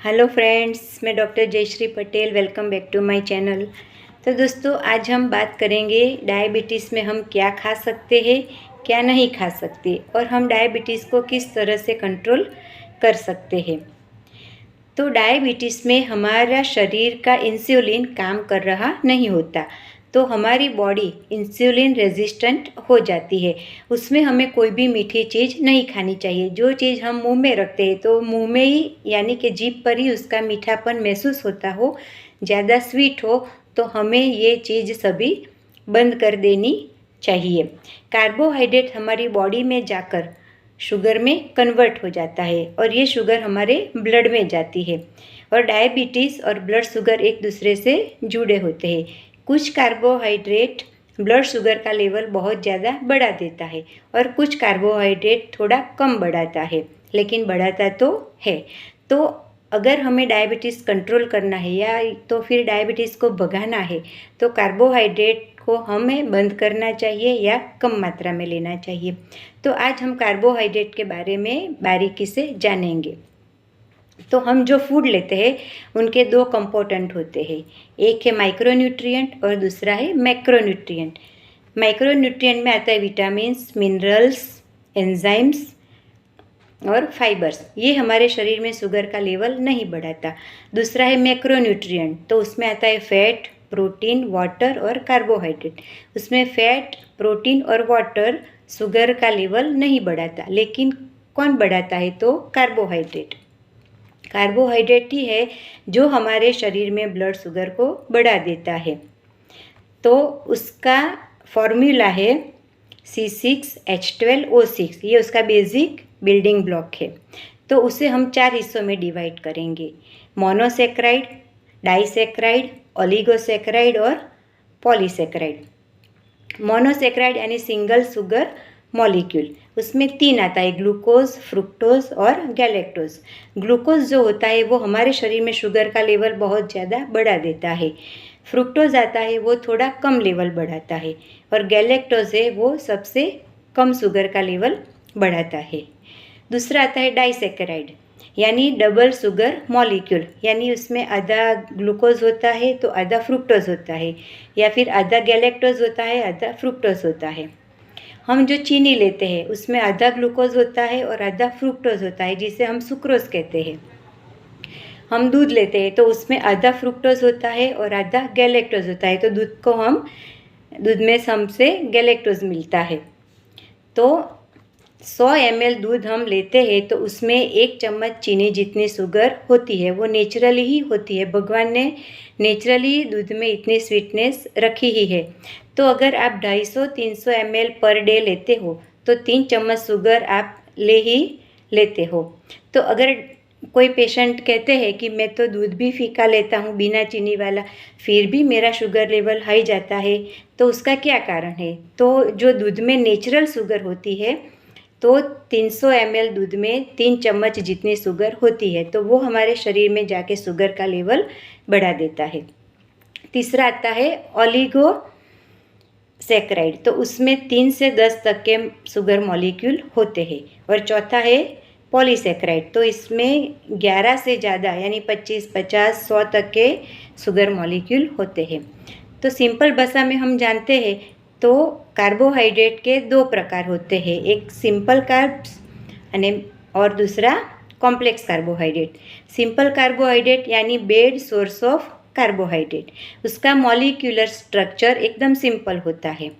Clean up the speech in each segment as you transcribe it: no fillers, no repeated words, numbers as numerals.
Hello friends, मैं doctor Jayshree Patel. Welcome back to my channel. तो दोस्तों, आज हम बात करेंगे डायबिटीज़ में हम क्या खा सकते हैं, क्या नहीं खा सकते, और हम डायबिटीज़ को किस तरह से कंट्रोल कर सकते हैं। तो डायबिटीज़ में हमारा शरीर का इंसुलिन काम कर रहा नहीं होता, तो हमारी बॉडी इंसुलिन रेजिस्टेंट हो जाती है। उसमें हमें कोई भी मीठी चीज़ नहीं खानी चाहिए। जो चीज़ हम मुंह में रखते हैं तो मुंह में ही यानी कि जीभ पर ही उसका मीठापन महसूस होता हो, ज़्यादा स्वीट हो, तो हमें ये चीज़ सभी बंद कर देनी चाहिए। कार्बोहाइड्रेट हमारी बॉडी में जाकर शुगर में कन्वर्ट हो जाता है और ये शुगर हमारे ब्लड में जाती है। और डायबिटीज़ और ब्लड शुगर एक दूसरे से जुड़े होते हैं। कुछ कार्बोहाइड्रेट ब्लड शुगर का लेवल बहुत ज़्यादा बढ़ा देता है और कुछ कार्बोहाइड्रेट थोड़ा कम बढ़ाता है, लेकिन बढ़ाता तो है। तो अगर हमें डायबिटीज़ कंट्रोल करना है या तो फिर डायबिटीज़ को भगाना है, तो कार्बोहाइड्रेट को हमें बंद करना चाहिए या कम मात्रा में लेना चाहिए। तो आज हम कार्बोहाइड्रेट के बारे में बारीकी से जानेंगे। तो हम जो फूड लेते हैं उनके दो कंपोनेंट होते हैं, एक है माइक्रोन्यूट्रिएंट और दूसरा है मैक्रोन्यूट्रिएंट। माइक्रोन्यूट्रिएंट में आता है विटामिन्स, मिनरल्स, एंजाइम्स और फाइबर्स। ये हमारे शरीर में शुगर का लेवल नहीं बढ़ाता। दूसरा है मैक्रोन्यूट्रिएंट, तो उसमें आता है फैट, प्रोटीन, वाटर और कार्बोहाइड्रेट। उसमें फैट, प्रोटीन और वाटर शुगर का लेवल नहीं बढ़ाता, लेकिन कौन बढ़ाता है? तो कार्बोहाइड्रेट। कार्बोहाइड्रेट ही है जो हमारे शरीर में ब्लड शुगर को बढ़ा देता है। तो उसका फॉर्मूला है C6H12O6। ये उसका बेसिक बिल्डिंग ब्लॉक है। तो उसे हम 4 हिस्सों में डिवाइड करेंगे: मोनोसेक्राइड, डाइसेक्राइड, ओलिगोसेक्राइड और पॉलीसेक्राइड। मोनोसेक्राइड यानी सिंगल शुगर मॉलिक्यूल, उसमें 3 आता है: ग्लूकोज, फ्रुक्टोज और गैलेक्टोज। ग्लूकोज जो होता है वो हमारे शरीर में शुगर का लेवल बहुत ज़्यादा बढ़ा देता है। फ्रुक्टोज आता है वो थोड़ा कम लेवल बढ़ाता है, और गैलेक्टोज है वो सबसे कम शुगर का लेवल बढ़ाता है। दूसरा आता है डाइसेक्राइड यानी डबल शुगर मॉलिक्यूल, यानी उसमें आधा ग्लूकोज होता है तो आधा फ्रुक्टोज होता है, या फिर आधा गैलेक्टोज होता है आधा फ्रुक्टोज होता है। हम जो चीनी लेते हैं उसमें आधा ग्लूकोज होता है और आधा फ्रुक्टोज होता है, जिसे हम सुक्रोज कहते हैं। हम दूध लेते हैं तो उसमें आधा फ्रुक्टोज होता है और आधा गैलेक्टोज होता है, तो दूध में हमसे गैलेक्टोज मिलता है। तो 100 ml दूध हम लेते हैं तो उसमें 1 चम्मच चीनी जितनी शुगर होती है वो नेचुरली ही होती है। भगवान ने नेचुरली दूध में इतनी स्वीटनेस रखी ही है। तो अगर आप 250-300 ml पर डे लेते हो तो 3 चम्मच शुगर आप ले ही लेते हो। तो अगर कोई पेशेंट कहते हैं कि मैं तो दूध भी फीका लेता हूँ बिना चीनी वाला, फिर भी मेरा शुगर लेवल हाई जाता है, तो उसका क्या कारण है? तो जो दूध में नेचुरल शुगर होती है, तो 300 ml दूध में 3 चम्मच जितनी शुगर होती है, तो वो हमारे शरीर में जाके शुगर का लेवल बढ़ा देता है। तीसरा आता है ओलिगो सेक्राइड, तो उसमें 3 से 10 तक के शुगर मॉलिक्यूल होते हैं। और चौथा है पॉलीसेक्राइड, तो इसमें 11 से ज़्यादा यानी 25, 50, 100 तक के शुगर मॉलिक्यूल होते हैं। तो सिंपल भाषा में हम जानते हैं तो कार्बोहाइड्रेट के 2 प्रकार होते हैं, एक सिंपल कार्ब्स और दूसरा कॉम्प्लेक्स कार्बोहाइड्रेट। सिंपल कार्बोहाइड्रेट यानी बेड सोर्स ऑफ कार्बोहाइड्रेट, उसका मॉलिक्यूलर स्ट्रक्चर एकदम सिंपल होता है,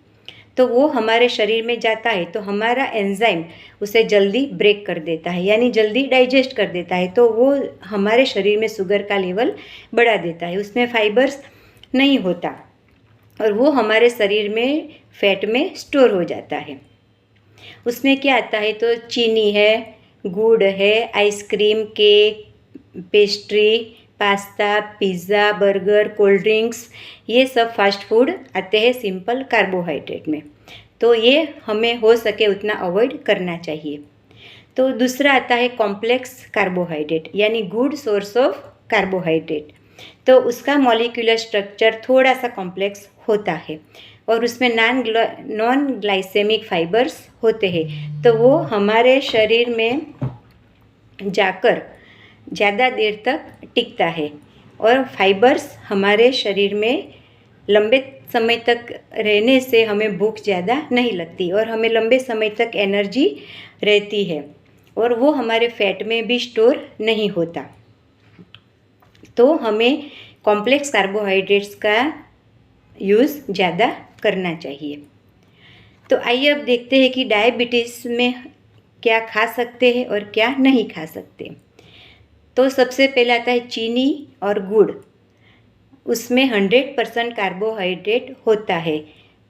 तो वो हमारे शरीर में जाता है तो हमारा एंजाइम उसे जल्दी ब्रेक कर देता है, यानी जल्दी डाइजेस्ट कर देता है, तो वो हमारे शरीर में शुगर का लेवल बढ़ा देता है। उसमें फाइबर्स नहीं होता और वो हमारे शरीर में फैट में स्टोर हो जाता है। उसमें क्या आता है? तो चीनी है, गुड़ है, ice cream, cake, pastry, pasta, pizza, burger, cold drinks, ये सब फास्ट फूड आते हैं सिंपल कार्बोहाइड्रेट में। तो ये हमें हो सके उतना अवॉइड करना चाहिए। तो दूसरा आता है कॉम्प्लेक्स कार्बोहाइड्रेट यानी गुड सोर्स ऑफ कार्बोहाइड्रेट, तो उसका मॉलिक्यूलर स्ट्रक्चर थोड़ा सा कॉम्प्लेक्स होता है और उसमें नॉन ग्लाइसेमिक फाइबर्स होते हैं, तो वो हमारे शरीर में जाकर ज़्यादा देर तक टिकता है और फाइबर्स हमारे शरीर में लंबे समय तक रहने से हमें भूख ज़्यादा नहीं लगती और हमें लंबे समय तक एनर्जी रहती है और वो हमारे फैट में भी स्टोर नहीं होता। तो हमें कॉम्प्लेक्स कार्बोहाइड्रेट्स का यूज़ ज़्यादा करना चाहिए। तो आइए अब देखते हैं कि डायबिटीज़ में क्या खा सकते हैं और क्या नहीं खा सकते। तो सबसे पहला आता है चीनी और गुड़। उसमें 100% कार्बोहाइड्रेट होता है।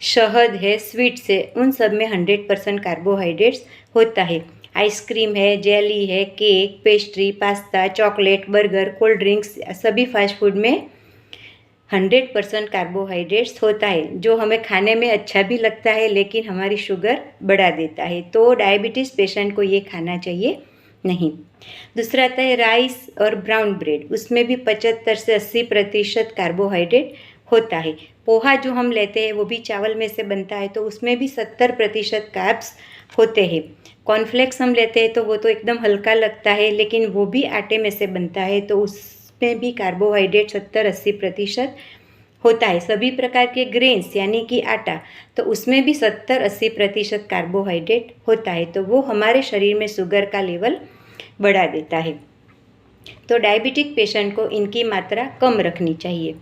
शहद है, स्वीट्स है, उन सब में 100% कार्बोहाइड्रेट्स होता है। आइसक्रीम है, जेली है, cake, pastry, pasta, chocolate, burger, cold drinks, सभी फास्ट फूड में 100% कार्बोहाइड्रेट्स होता है, जो हमें खाने में अच्छा भी लगता है लेकिन हमारी शुगर बढ़ा देता है। तो डायबिटीज़ पेशेंट को ये खाना चाहिए नहीं। दूसरा आता है राइस और ब्राउन ब्रेड। उसमें भी 75 से 80% कार्बोहाइड्रेट होता है। पोहा जो हम लेते हैं वो भी चावल में से बनता है, तो उसमें भी 70% कार्ब्स होते हैं। कॉर्नफ्लेक्स हम लेते हैं तो वो तो एकदम हल्का लगता है, लेकिन वो भी आटे में से बनता है, तो उसमें भी कार्बोहाइड्रेट 70-80% होता है। सभी प्रकार के ग्रेन्स यानी कि आटा, तो उसमें भी 70-80% कार्बोहाइड्रेट होता है, तो वो हमारे शरीर में शुगर का लेवल बढ़ा देता है। तो डायबिटिक पेशेंट को इनकी मात्रा कम रखनी चाहिए।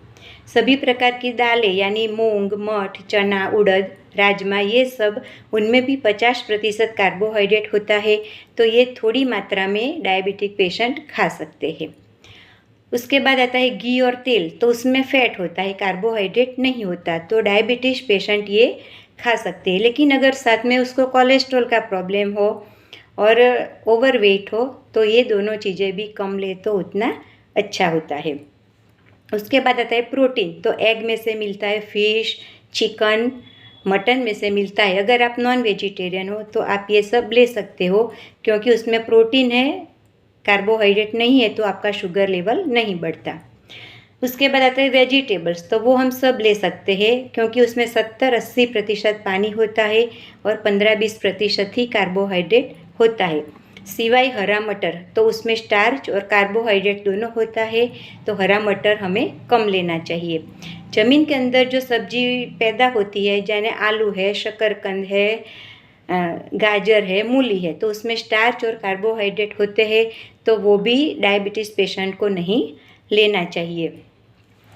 सभी प्रकार की दालें यानी मूंग, मठ, चना, उड़द, राजमा, ये सब उनमें भी 50% कार्बोहाइड्रेट होता है, तो ये थोड़ी मात्रा में डायबिटिक पेशेंट खा सकते हैं। उसके बाद आता है घी और तेल, तो उसमें फैट होता है, कार्बोहाइड्रेट नहीं होता, तो डायबिटीज़ पेशेंट ये खा सकते हैं। लेकिन अगर साथ में उसको कोलेस्ट्रॉल का प्रॉब्लम हो और ओवरवेट हो तो ये दोनों चीज़ें भी कम ले तो उतना अच्छा होता है। उसके बाद आता है प्रोटीन, तो एग में से मिलता है, फिश, चिकन, मटन में से मिलता है। अगर आप नॉन वेजिटेरियन हो तो आप ये सब ले सकते हो, क्योंकि उसमें प्रोटीन है, कार्बोहाइड्रेट नहीं है, तो आपका शुगर लेवल नहीं बढ़ता। उसके बाद आता है वेजिटेबल्स, तो वो हम सब ले सकते हैं, क्योंकि उसमें 70-80% पानी होता है और 15-20% ही कार्बोहाइड्रेट होता है। सिवाय हरा मटर, तो उसमें स्टार्च और कार्बोहाइड्रेट दोनों होता है, तो हरा मटर हमें कम लेना चाहिए। ज़मीन के अंदर जो सब्जी पैदा होती है, जैसे आलू है, शकरकंद है, गाजर है, मूली है, तो उसमें स्टार्च और कार्बोहाइड्रेट होते हैं, तो वो भी डायबिटीज़ पेशेंट को नहीं लेना चाहिए।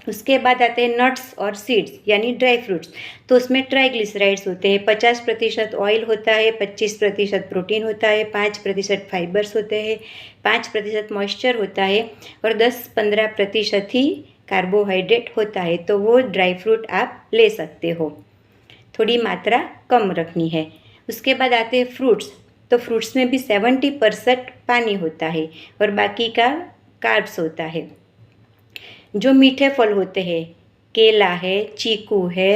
उसके बाद आते हैं नट्स और सीड्स यानी ड्राई फ्रूट्स, तो उसमें ट्राइग्लिसराइड्स होते हैं। 50% ऑयल होता है, 25% प्रोटीन होता है, 5% फाइबर्स होते हैं, 5% मॉइस्चर होता है और 10-15% ही कार्बोहाइड्रेट होता है, तो वो ड्राई फ्रूट आप ले सकते हो। थोड़ी मात्रा कम रखनी है। उसके बाद आते हैं फ्रूट्स, तो फ्रूट्स में भी 70% पानी होता है और बाकी का कार्ब्स होता है। जो मीठे फल होते हैं, केला है, चीकू है,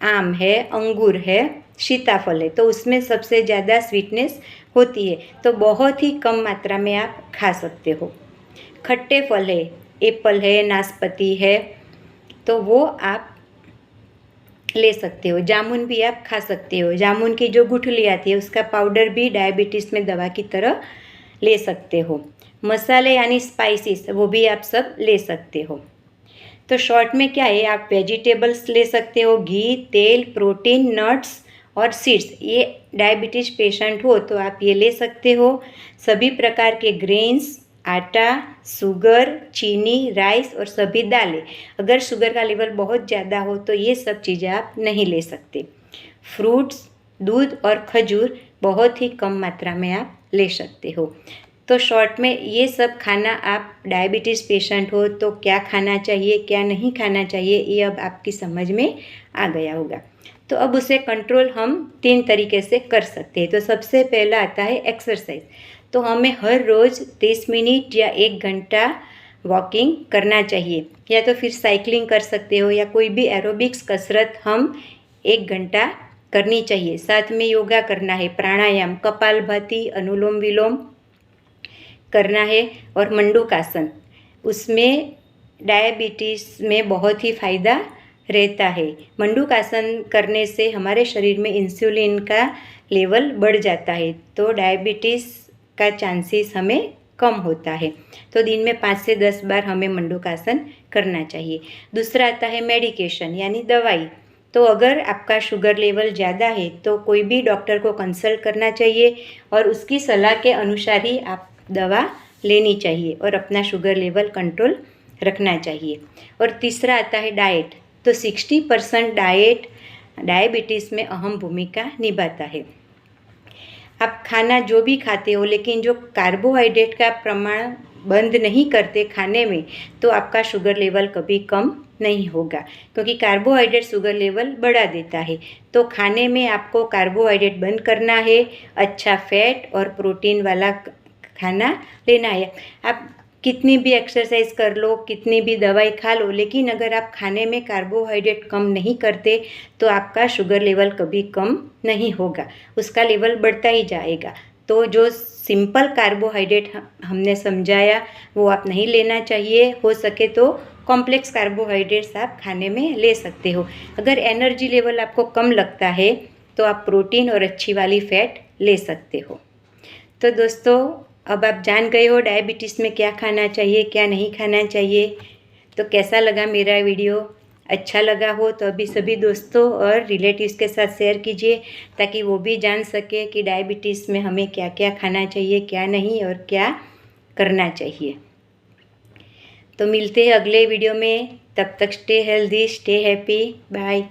आम है, अंगूर है, सीताफल है, तो उसमें सबसे ज़्यादा स्वीटनेस होती है, तो बहुत ही कम मात्रा में आप खा सकते हो। खट्टे फल है, एप्पल है, नाशपाती है, तो वो आप ले सकते हो। जामुन भी आप खा सकते हो। जामुन की जो गुठली आती है उसका पाउडर भी डायबिटीज़ में दवा की तरह ले सकते हो। मसाले यानी स्पाइसेस, वो भी आप सब ले सकते हो। तो शॉर्ट में क्या है, आप वेजिटेबल्स ले सकते हो, घी, तेल, प्रोटीन, नट्स और सीड्स, ये डायबिटीज़ पेशेंट हो तो आप ये ले सकते हो। सभी प्रकार के ग्रेन्स, आटा, शुगर, चीनी, राइस और सभी दालें। अगर शुगर का लेवल बहुत ज़्यादा हो तो ये सब चीज़ें आप नहीं ले सकते। फ्रूट्स, दूध और खजूर बहुत ही कम मात्रा में आप ले सकते हो। तो शॉर्ट में ये सब खाना, आप डायबिटीज़ पेशेंट हो तो क्या खाना चाहिए, क्या नहीं खाना चाहिए, ये अब आपकी समझ में आ गया होगा। तो अब उसे कंट्रोल हम 3 तरीके से कर सकते हैं। तो सबसे पहला आता है एक्सरसाइज, तो हमें हर रोज़ 30 मिनट या 1 घंटा वॉकिंग करना चाहिए, या तो फिर साइकिलिंग कर सकते हो या कोई भी एरोबिक्स कसरत हम 1 घंटा करनी चाहिए। साथ में योगा करना है, प्राणायाम, कपालभाति, अनुलोम विलोम करना है और मंडूकासन। उसमें डायबिटीज़ में बहुत ही फ़ायदा रहता है। मंडूकासन करने से हमारे शरीर में इंसुलिन का लेवल बढ़ जाता है, तो डायबिटीज़ का चांसेस हमें कम होता है। तो दिन में 5 से 10 बार हमें मंडूकासन करना चाहिए। दूसरा आता है मेडिकेशन यानी दवाई। तो अगर आपका शुगर लेवल ज़्यादा है तो कोई भी डॉक्टर को कंसल्ट करना चाहिए और उसकी सलाह के अनुसार ही आप दवा लेनी चाहिए और अपना शुगर लेवल कंट्रोल रखना चाहिए। और तीसरा आता है डाइट। तो 60% डाइट डायबिटीज़ में अहम भूमिका निभाता है। आप खाना जो भी खाते हो लेकिन जो कार्बोहाइड्रेट का प्रमाण बंद नहीं करते खाने में, तो आपका शुगर लेवल कभी कम नहीं होगा, क्योंकि कार्बोहाइड्रेट शुगर लेवल बढ़ा देता है। तो खाने में आपको कार्बोहाइड्रेट बंद करना है, अच्छा फैट और प्रोटीन वाला खाना लेना है। आप कितनी भी एक्सरसाइज कर लो, कितनी भी दवाई खा लो, लेकिन अगर आप खाने में कार्बोहाइड्रेट कम नहीं करते तो आपका शुगर लेवल कभी कम नहीं होगा, उसका लेवल बढ़ता ही जाएगा। तो जो सिंपल कार्बोहाइड्रेट हमने समझाया वो आप नहीं लेना चाहिए। हो सके तो कॉम्प्लेक्स कार्बोहाइड्रेट्स आप खाने में ले सकते हो। अगर एनर्जी लेवल आपको कम लगता है तो आप प्रोटीन और अच्छी वाली फैट ले सकते हो। तो दोस्तों, अब आप जान गए हो डायबिटीज़ में क्या खाना चाहिए, क्या नहीं खाना चाहिए। तो कैसा लगा मेरा वीडियो? अच्छा लगा हो तो अभी सभी दोस्तों और रिलेटिव्स के साथ शेयर कीजिए, ताकि वो भी जान सके कि डायबिटीज़ में हमें क्या क्या खाना चाहिए, क्या नहीं और क्या करना चाहिए। तो मिलते हैं अगले वीडियो में। तब तक stay healthy, stay happy, bye.